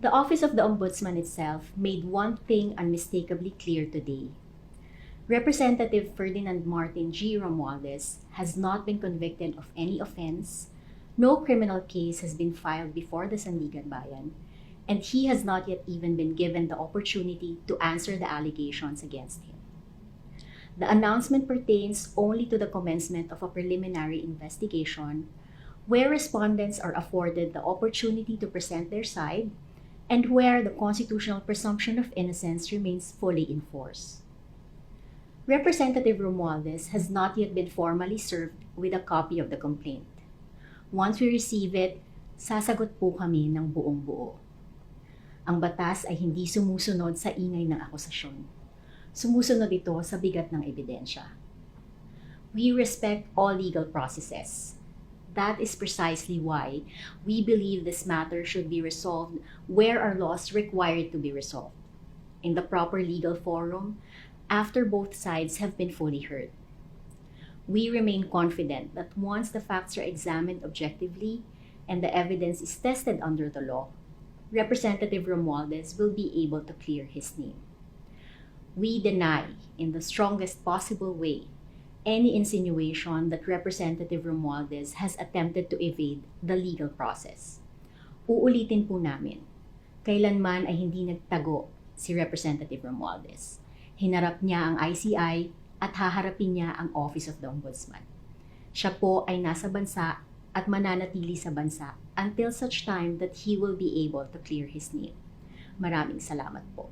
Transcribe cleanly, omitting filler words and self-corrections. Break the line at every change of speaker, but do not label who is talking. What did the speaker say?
The Office of the Ombudsman itself made one thing unmistakably clear today. Representative Ferdinand Martin G. Romualdez has not been convicted of any offense, no criminal case has been filed before the Sandigan Bayan, and he has not yet even been given the opportunity to answer the allegations against him. The announcement pertains only to the commencement of a preliminary investigation where respondents are afforded the opportunity to present their side and where the constitutional presumption of innocence remains fully in force. Representative Romualdez has not yet been formally served with a copy of the complaint. Once we receive it, sasagot po kami ng buong buo. Ang batas ay hindi sumusunod sa ingay ng akusasyon. Sumusunod ito sa bigat ng ebidensya. We respect all legal processes. That is precisely why we believe this matter should be resolved where our laws require it to be resolved, in the proper legal forum, after both sides have been fully heard. We remain confident that once the facts are examined objectively and the evidence is tested under the law, Representative Romualdez will be able to clear his name. We deny, in the strongest possible way, any insinuation that Representative Romualdez has attempted to evade the legal process. Uulitin po namin, kailanman ay hindi nagtago si Representative Romualdez. Hinarap niya ang ICI at haharapin niya ang Office of the Ombudsman. Siya po ay nasa bansa at mananatili sa bansa until such time that he will be able to clear his name. Maraming salamat po.